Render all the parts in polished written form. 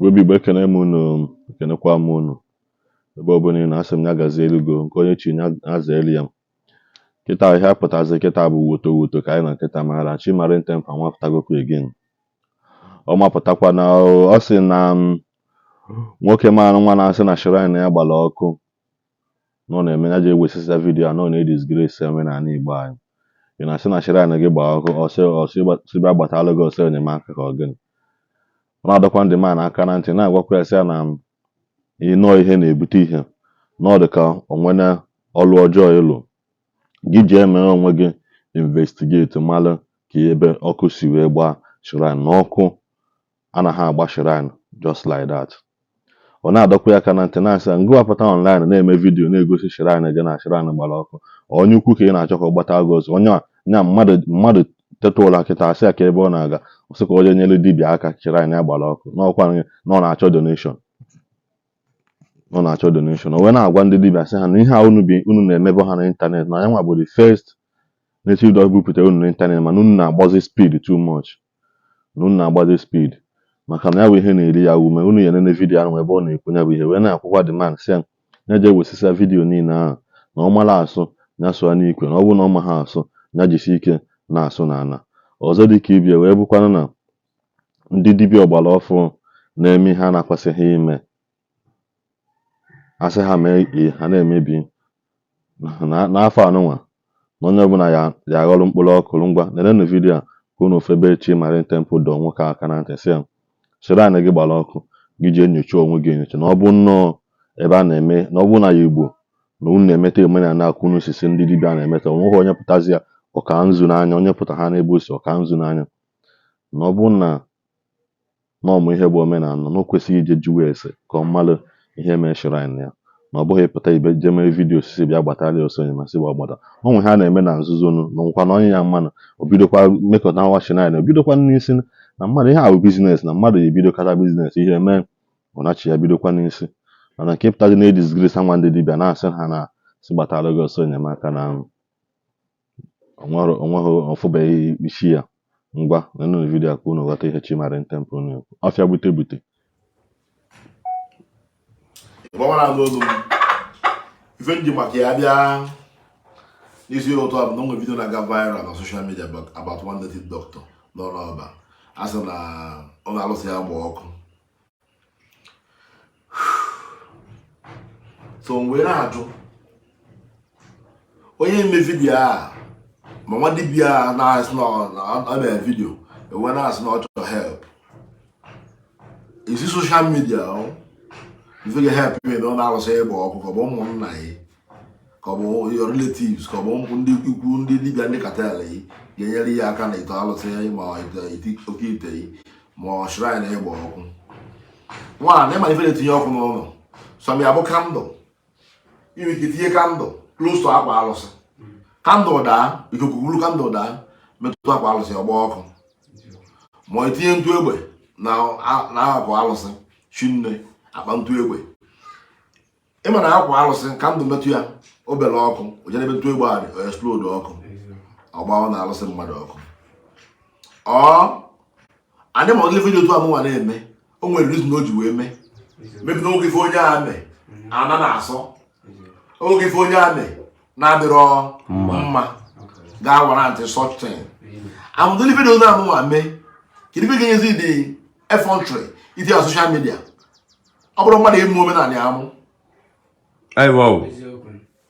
Igbo Igbo ekene m unu ekenekwa m unu ebe ọ bụla ị na-asị m ya gazie elugo nke onye chi ya azaeli ya kịta ihe apụtazi kịta bụ woto ka anyị na nkịta mara chi mara ntem fa nwapụtagokwa again ọ mapụtakwa na ọ sị na nwoke mara nwa na-asị na shrine ya gbara ọkụ na ọ na-eme ya ji ewesịsa vidiyo na ọ na-edisgrace omenala Igbo anyị ị na-asị na shrine gị gbara ọkụ ọsịbịa gbatalụ gị ọsọ enyemaka ka ọ gịnị ọ na-adọkwa ndị ma aka na ntị na-agwakwa ya na ịnọ ihe na-ebute ihe na ọ dị ka onwena ọlụ ọjọọ ịlụ gị ji eme onwe gị investigate mara ka ebe ọkụ si wee gbaa shrine na ọkụ anaghị agba shrine just like that. Ọ na-adọkwa ya aka na ntị na-asị ngụwapụta online na-eme vidiyo na-egosi shrine gị na shrine gbara ọkụ onye ukwu ka ị na-achọ ka ọ gbata gị ọzọ onye nya mmadụ teta ụlọ kịta asị ya ka ebe ọ na-aga ọsị ka onye nyere dibịa aka shrine ya gbara ọkụ n'ọkwa na ọ na-achọ donation o wee na-agwa ndị dibịa sị ha na ihe a unu na-emebe ha n'ịntanetị na ya nwa bụ the first native dog bupụtara unu n'ịntanetị mana unu na-agbazi speed too much na unu na-agbazi speed maka na ya bụ ihe na-eri ya ume unu ya nene vidiyo ahụ ebe ọ na-ekwu ya bụ ihe wee na-akwụkwa demand sị ya na-eje wesịsa vidiyo niile ahụ na ọ mara asụ ya sụọ n'ikwe na ọ bụrụ na ọ ma ha asụ ya jisi ike na-asụ n'ala ọzọ dị ka ibie wee bụkwana na ndị dibịa ọgbara ọfụ na-eme ihe a na-akwasịghị ime asị ha mee ha na-emebi n'afọ anụnwa na onye ọbụla ya aghọrọ mkpụrụ ọkụrụ ngwa nenenu vidiyo a ka unu febe chi mara temple dọ nwoke aka na ntị sị ya shrine gị gbara ọkụ gị jee nyocha onwe gị enyocha na ọ bụ nnọọ ebe a na-eme na ọ bụ na ya Igbo na unu na-emeta omenala akụ unu osisi ndị dibịa na-emeta onweghị onye pụtazi ya ọka nzu n'anya onye pụta ha n'ebe osi ọka nzu n'anya na ọ bụ na ọmụ ihe bụ omenala na o kwesịghị ije jụwa ese ka ọ malụ ihe mee shrine ya na ọ bụghị pụta ibe je mee vidiyo osisi bịa gbatara ya ọsọ masị gba gbata onwe ha na-eme na nzuzo na nkwa na onye ya mmanụ o bidokwa mmekọta nwa shrine o bidokwa n'isi na mmadụ ihe ahụ biznes na mmadụ ebido kata biznes ihe mee ọnachi ya bidokwa n'isi mana nke pụta dị na-edisgrace nwa ndị dibịa na-asị ha na si gbatara gị ọsọ enyemaka na onweghị ọfụbeghị isi ya ngwa nenu vidiyo ka unu ghọta ihe chi mara temple unu ọfịa bute ife nji maka ya bịa n'isi ụtọ bụ na onwe vidio na-aga viral na social media about one native doctor n'ọrụ ọba a sị na ọ na-alụsị ya gba ọkụ so mgbe na-ajụ onye eme vidio a ma nwa dibịa na-asị na ọ mere vidio enwe na-asị na ọ chọrọ help isi social media ife ga-help me na ọ na-alụsị ịgba ọkụ ka ọ bụ ụmụnna ya ka ọ bụ your relatives ka ọ bụ ndị ikwu ndị dibịa ndị katel yi ga-enyere ya aka na ito alụsị ya ma oke ite yi ma shrine ịgba ọkụ nwa na ịma ife na-etinye ọkụ n'ụlọ sọm ya bụ kandụl inwe ike tinye kandụl close to akwa alụsị kandụl daa ikuku buru kandụl daa metụtụ akwa alụsị ọgba ọkụ ma itinye ntụ egbe na akwa alụsị chinne akpa ntụ egbe ịma na akwa alụsị kandụl metụ ya obere ọkụ ojere ebe ntụ egbe a dị o explode ọkụ ọgbaọ na alụsị mmadụ ọkụ anyị ma ọdịle vidio otu amụnwa na-eme o nwere reason o ji wee mee mebi na oge ife onye a mee ana na-asọ oge ife onye a mee na-adịrọ mma ga-awara ntị sọchtin amụdịle vidio na amụnwa mee kedu ife ga-enyezi dị effrontery iti ya social media ọ bụrụ mmadụ eme omenala ya amụ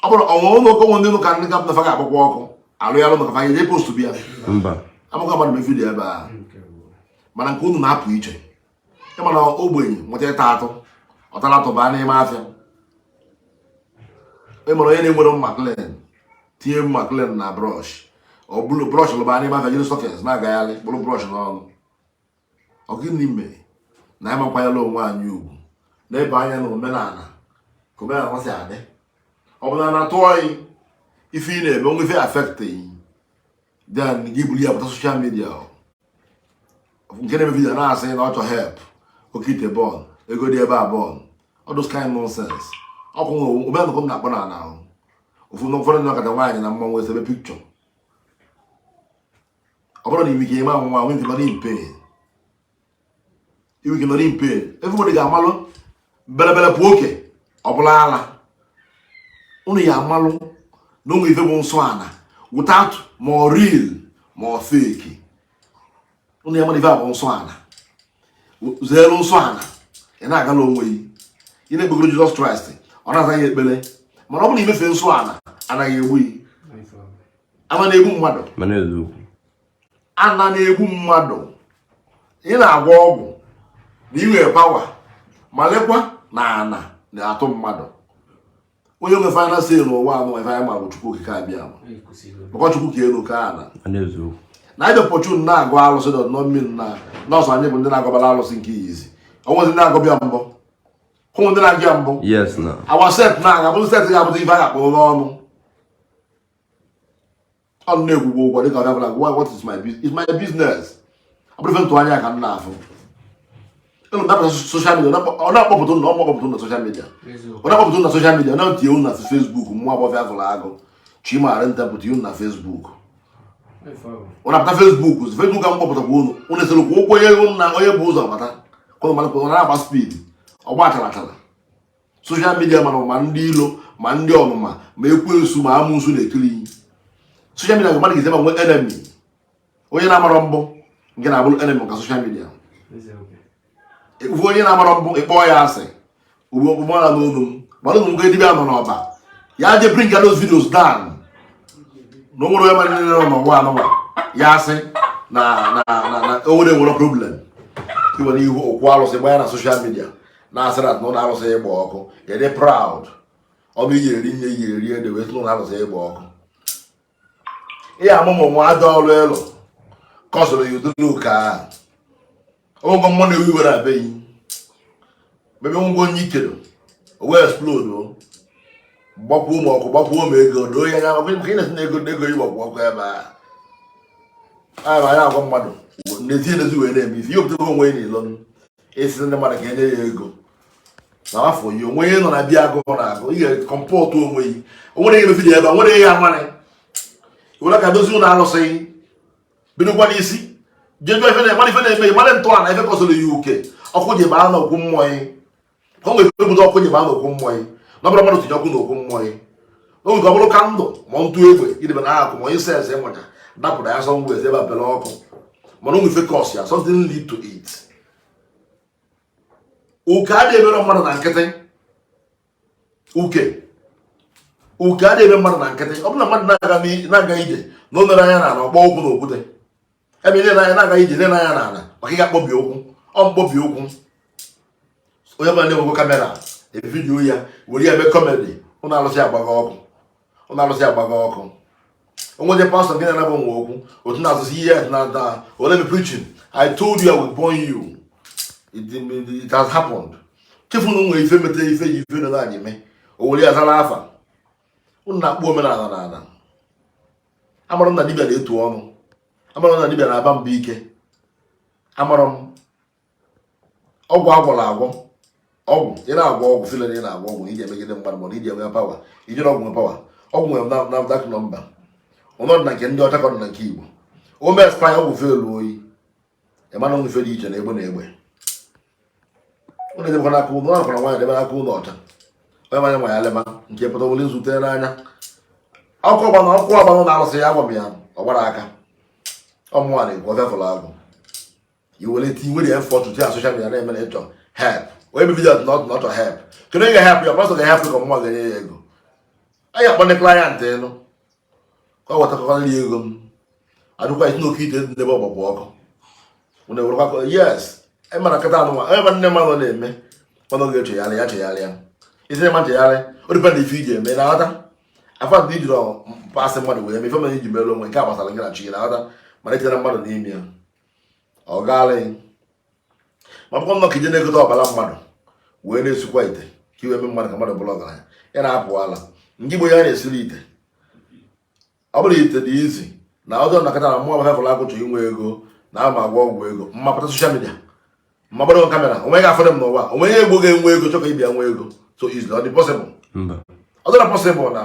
ọ bụrụ ọnwa ụlọ ụkọ ndị ụka ndị kapịta ga agbakwa ọkụ alụ ya lụ maka fanya je post bịa amụka mmadụ mee vidiyo ebe a mana nke unu na-apụ iche ịmana ogbenye nweta ịta atụ ọtara atụba n'ime afịa ịmara onye na-enwere mma klen tinye mma klen na brọsh ọ bụrụ brọsh lụba n'ime afịa jiri sọkets na-agagharị kpụrụ brọsh n'ọnụ ọ gịnị mere na ya makwanyela onwe anyị ugwu na-ebe anya na omenala ka omenala masị adị ọ bụla na atụ oyi ife ị na-eme onwe ife afekteghị then gị buru ya pụta soshal midia nke na-eme vidio na-asị na ọ chọ help oke ite bọọlụ ego dị ebe a bọọlụ all those kind nonsense ọkwụ omenala m na-akpọ na ana ụfọdụ ndị ọkata nwaanyị na mmanwụ esebe pikchọ ọ bụrụ na ime ike ime nwa nwee ntị mara impe iwe nọ in pain everybody ga-amalụ belebele pụ oke ọbụla ala unu ya amalụ na onwe ife bụ nsọ ana without more real more fake unu ya amalụ ife bụ nsọ ana zeelu nsọ ana ị na-agala onwe gị ị na-ekpegoro Jizọs Kraịst ọ na-azaghị ekpere mana ọ bụ na imefe nsọ ana anaghị egbu gị ana na-egbu mmadụ ana na-egbu mmadụ ị na-agwọ ọgwụ na inwe pawa ma lekwa na ana na-atụ mmadụ onye nwe final say n'ụwa anụ efe anyị ma bụ Chukwu okike abịa maka Chukwu ka elu ka ana na ịbịa pọchun na-agụ alụsị dị ọdịnọ mmiri na nọọsụ anyị bụ ndị na-agọbara alụsị nke izi onwe ndị na-agọbịa mbụ hụ ndị na-agụ ya mbụ awa set na-aga bụ set ga-abụta ife a ga-akpọ n'ọnụ ọnụ na-egwugwo ụgwọ dịka ọbịa bụla what is my business ọ bụrụ ife ntụanya ka m na-afụ na social media ọ na-akpọpụta na ọmụkpọpụta na social media ọ na-akpọpụta na social media na ntinye unu na Facebook mmụọ agbọfịa agụrụ agụ chimara ntapụta unu na Facebook ọ na-apụta Facebook ka m kpọpụtakwa unu esere kwa ụkwụ onye bụ ụzọ bata ọ na-agba speed ọgba chara social media mana ma ndị ilo ma ndị ọnụma ma ekwensu ma amụnsu na-ekiri iyi social media mmadụ ga-eze ma nwe enemy onye na-amara mbụ nke na-abụrụ enemy maka social media onye na-amara mbụ ịkpọ ya asị ugbo na n'olu m mana ụmụ nwoke dibịa nọ n'ọba ya je bring those videos down na o nwere onye mara nile nọ n'ọgwa anụwa ya asị na o nwere problem iwere ihu okwu alụsị gbanya na social media na-asị na ụlọ alụsị ịgba ọkụ ya dị proud ọ bụ iyeri nne iyeri ede wee ụlọ alụsị ịgba ọkụ ihe amụmụ nwa aja ọrụ elu kọsụrụ ya udolu ka ogo mmanụ ewu iwere abeghị mebe ngwa onye ikere o wee explode o gbakwuo ma ọkụ gbakwuo ma ego doo ya anya maka ị na-esi na ego ịgbakwu ọkụ ebe a anya agwa mmadụ n'ezi wee na-eme ife ihe opụtago onwe ya n'ilo esi ndị mmadụ ka enye ya ego na afọ ya onwe ihe nọ na bịa agụ na-agụ ị ga-ekọmpọtụ onwe ya o nwere ihe mefi ebe a nwere ihe amarị were ka dozi ụlọ alụsịghị bidokwa n'isi jeju ife na-eme mara ntọala na ife kọsoro ya uke ọkụ ji baa n'okwu mmụọ ya ka o nwere ebudo ọkụ ji baa n'okwu mmụọ ya na ọbụrụ mmadụ tinye ọkụ n'okwu mmụọ ya o nwere ka ọ bụrụ ka ndụ ma ntụ egbe idebe na akụ ma onye sens enweta dapụta ya sọ ngwa eze ebe apere ọkụ mana o nwere fekọs ya something lead to it uke adịghị emere mmadụ na nkịtị uke adịghị eme mmadụ na nkịtị ọ bụrụ na mmadụ na-aga ije na o mere anya na ọkpọ ụkwụ na okwute ebe ile n'anya na-agaghị ije ile n'anya n'ala maka ị ga-akpọbi okwu ọ mkpọbi okwu onye ọbụla na-enwego kamera evidiyo ya were ya eme kọmedi ụnụ alụsị agbaga ọkụ onwe dị pastọ gị na-anabụ nwa okwu otu na-asụsị ihe na ole me preaching I told you I will born you it has happened chefu na nwe ife metere ife ji ife na anyị mee o were ya zara afa ụnụ na-akpụ omenala na ala amara m na dibịa na-etu ọnụ amara m na dibịa na-aba mba ike amara m ọgwụ agwọrọ agwọ ọgwụ ị na-agwọ ọgwụ file na ị na-agwọ ọgwụ iji emegide mmadụ mana iji enwe pawa ijiri ọgwụ nwe pawa ọgwụ nwere na dak nọmba ọnọdụ na nke ndị ọcha kọdụ na nke Igbo o mee spanya ọgwụ felu oyi ịmana ọgwụ fe dị iche na egbe na egbe ụlọ edebekwa n'aka ụlọ ọnọkwara nwaanyị debe n'aka ụlọ ọcha onye manya nwa ya leba nke pụta wele nzute n'anya ọkụ ọgbanụ na-arụsị ya agwa m ya ọgbara aka ọmụnwa na-ekwu ọfịa fụrụ agwụ iwere ti nwere ya fọtụ ti asosha media na-eme na ịchọ help onye bụ vidio not help kedu onye ga-help ya pastọ ga-help ka ọmụnwa ga-enye ya ego anyị akpọ ndị klayant elu ka ọ wetakọrọ ego m adụkwa isi n'oke ite ndebe ọgbagbo ọkụ ụna ewerekwa yes ịmana nkịta anụnwa onye ma nne mmadụ na-eme mana oge chegharị ya chegharị ya isi na chegharị o dịpendị ife iji eme na-aghọta afa ndị ijiri pasị mmadụ wee eme ife mana iji mere onwe nke a gbasara gị na chi na-aghọta mana etinyere mmadụ n'ime ya ọ gaala ma bụkwa nnọọ ka ije na-egote ọbara mmadụ wee na-esukwa ite ka iwe eme mmadụ ka mmadụ bụrụ ọgaranya ya na-apụ ala ndị Igbo ya na-esiri ite ọ bụrụ ite dị izi na ọjọọ nakọta na mmụọ fefụrụ agụchụ inwe ego na ama agwọ ọgwụ ego mmapụta soshal midia mmabara kamera onwe ga afọdụ m n'ụwa onwe ihe egbo ga-enwe ego chọka ịbịa nwe ego so easily ọ dị possible ọ dịra possible na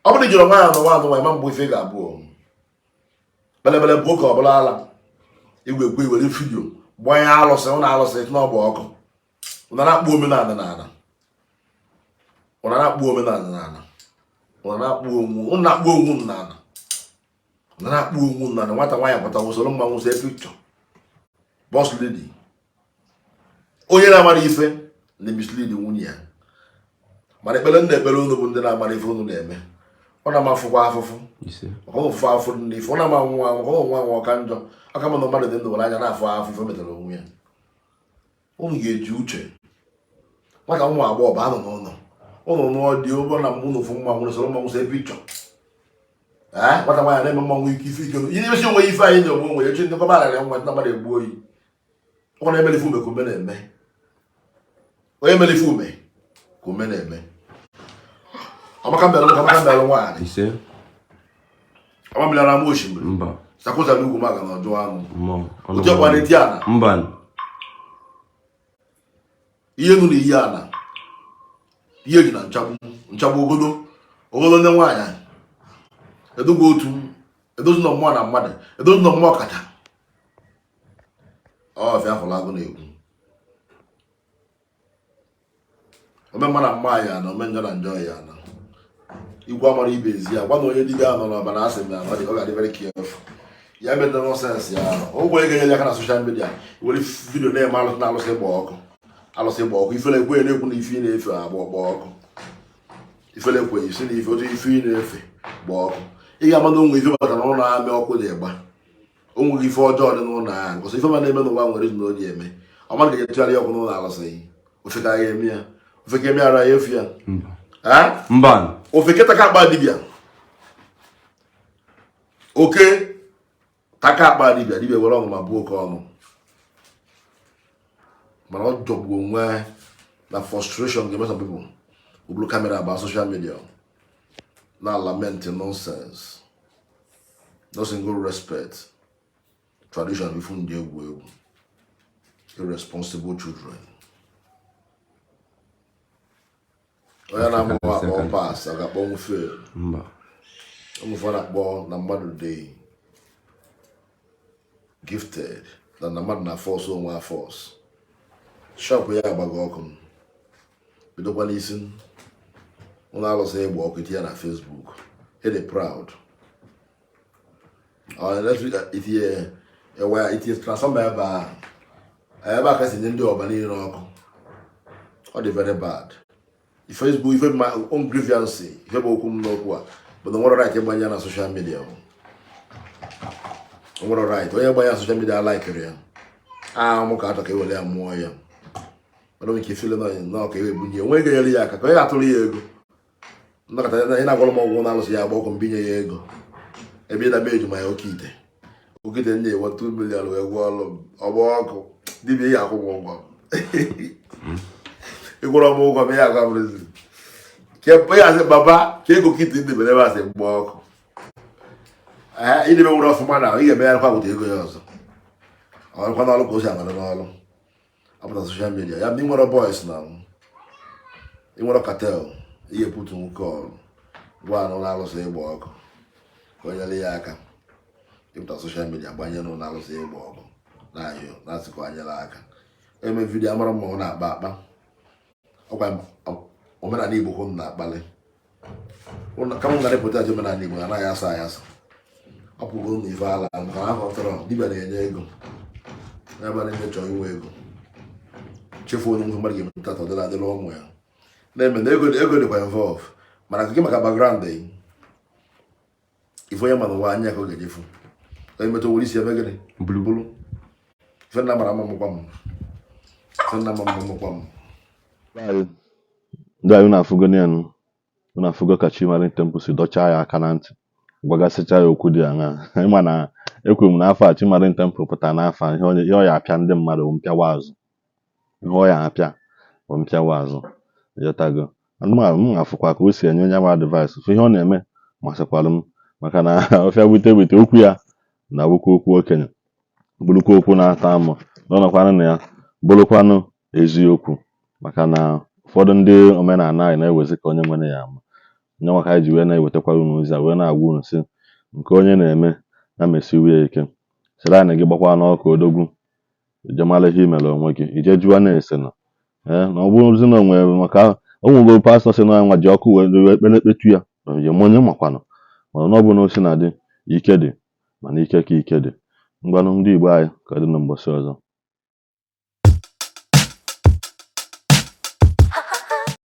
ọ bụrụ ijiri nwa ya n'ụwa anụnwa ịma mbụ ife ga-abụ belebele bụ ụka ọbụla ala igwe ekwe iwere vidio gbanye alụsị ụnụ alụsị n'ọbụ ọkụ ụna na-akpụ omenala n'ala ụna na-akpụ omenala n'ala ụna na-akpụ onwu ụnụ na-akpụ onwu n'ala ụna na-akpụ onwu n'ala nwata nwaanyị pụta usoro mmanwụ see pikchọ bọs ledi onye na-amara ife na-ebislidi nwunye ya mana ekpere ndị ekpere unu bụ ndị na-amara ife unu na-eme ọ na-amafụkwa afụfụ ọfụfụ afụ ndị ife ọ na-ama nwa nwa ọka njọ aka mana mmadụ dị ndụ were anya na-afụ afụ ife metara onwe ya unu ga-eji uche nwata ụmụ agbọghọ bụ anụ n'ụlọ ụnụ nụọ dị ụgbọ na mgbe unu fụ mmanwụ soro mmanwụ see pikchọ nwata nwaanyị na-eme mmanwụ ike ife ike ihe na-emesi onwe ife anyị na-egbu onwe ya echi ndị kọba arịrị nwa ndị mmadụ egbu oyi ọ na-emeli ife ume ka ume na-eme onye emeli ife ume ka ume na-eme Amaka mbelu nwaanyị amamịlara ama osimiri sakụzara Igboamaka na ọjọọ anụ oche ọkpara eti ana ihe nụ na ihe ana ihe ji na nchagbu ogolo ndị nwaanyị edogo otu edozi na mmụọ na mmadụ edozi na mmụọ kacha ọfịa afọlagụ na-ekwu omemma na mma ya na omenjọ na njọ ya na igwe amara ibe ezi ya gwa na onye dibịa nọ n'ọba na asị m ya ọ ga-adị very careful ya eme ndị nọsensị ya ụgwọ ego enye aka na soshal midia were vidio na-eme alụsị na alụsị ịgba ọkụ ifele ekwe na-ekwu na ife ị na-efe agba ọkụ ifele ekwe isi na ife otu ife ị na-efe gba ọkụ ị ga-ama na onwe ife maka na ụlọ amị ọkụ dị egba onweghị ife ọjọọ dị n'ụlọ ahụ nkọsọ ife ma na-eme n'ụwa nwere ezi na o ji eme ọ mmadụ ga-etụgharị ọkụ n'ụlọ alụsị ofe ka ya eme ya ofe ka eme ara ya efu ya ofe keta ka akpa dibia oke taka akpa dibia were ọnụ ma bụ oke ọnụ mana ọ jọgbu onwe na frustration ga-eme some people obulu kamera about social media na lament nonsense no single respect tradition ifu ndị egwu irresponsible children onye na-amụ akpọ pas ọ ga-akpọ nwufe ụmụfọ na-akpọ na mmadụ dị gifted na mmadụ na force onwe force shop ya agbago ọkụ bidokwa n'isi ụlọ alụsị ịgba ọkụ itinye na Facebook ịdị proud itinye transformer ebe a kasị nye ndị ọba niile ọkụ ọ dị very bad Facebook ife ma own grievance ife bụ okwu m n'okwu a bụ na nwere right ịgbanye na social media nwere right onye gbanye na social media laikere ya mụ ka atọ ka ewere ya mụọ ya mana onwe ike ifele na ọka ewebunye onwe ga-enyere ya aka ka onye ga-atụrụ ya ego nnọkọta ị na-agwara m ọgwụ na-alụsị ya agba ọkụ mbinye ya ego ebe ịdaba ejuma ya oke ite ndị ewe 2 million wee gwọ ọlụ ọgba ọkụ dibịa ihe akwụ m ụgwọ ịgwọrọ m ụgwọ ma ya agwa mrezi ke ya asị baba ka ego kiti ndị bere ebe asị mgba ọkụ idebe nwere ọfụma na ị ga-eme ya nkwa bụta ego ya ọzọ ọrụkwa n'ọlụ ka o si amara n'ọlụ apụta soshal midia ya bụ ịnwere boys na ịnwere katel ihe putu nwoke ọrụ gwa anụ na-alụsị ịgba ọkụ ka o nyere ya aka ịpụta soshal midia gbanye nụ na-alụsị ịgba ọkụ na-ayọ na-asị ka o nyere aka eme vidio amara mma ọ na-akpa akpa ọkwa omenala Igbo hụ na-akpali ka m gara pụta omenala Igbo anaghị asa ayasa ọ pụgo ụmụ ife ala nke ahụ tọrọ dibịa na-enye ego n'ebe na-enye chọọ inwe ego chefuo onye nwe mmadụ ga-emepụta tọdịla adịla ụmụ ya na-eme na ego dịkwa involve mana nke maka background ife onye mana nwa anya ka ọ ga-ejefu onye metụ were isi ebe gịnị bulu ife nna mara mmụkwa m ndị anyị na-afụgo ka Chimarin Temple si dọchaa ya aka na ntị gwagasịcha ya okwu dị aṅaa ịma na ekwuru m n'afọ a Chimarin Temple pụtara n'afọ ihe ọ ya apịa ndị mmadụ mpịawa azụ ihe ọ ya apịa bụ mpịawa azụ ịghọtago anụmanụ m afụkwa ka o si enye onye ma advice ihe ọ na-eme masịkwara m maka na ọfịa wite okwu ya na bụkwa okwu okenye bụrụkwa okwu na-ata amụ na ọnọkwanụ na ya bụrụkwanụ eziokwu maka na ụfọdụ ndị omenala anyị na-ewezi ka onye nwere ya ama onye nwaka anyị ji wee na-ewetakwara unu ozi a wee na-agwa unu si nke onye na-eme na mesiwe ya ike sịrị anyị gị gbakwa n'ọka odogwu ije mara ihe imere onwe gị ije jụọ na-ese na na ọ bụrụzi na onwe maka o nwego pastọ si na nwa ji ọkụ wee kpere ekpetu ya je onye makwanụ mana na ọ bụ na osi na dị ike dị mana ike ka ike dị. Ngwanụ ndị Igbo anyị ka dị na mgbọsị ọzọ.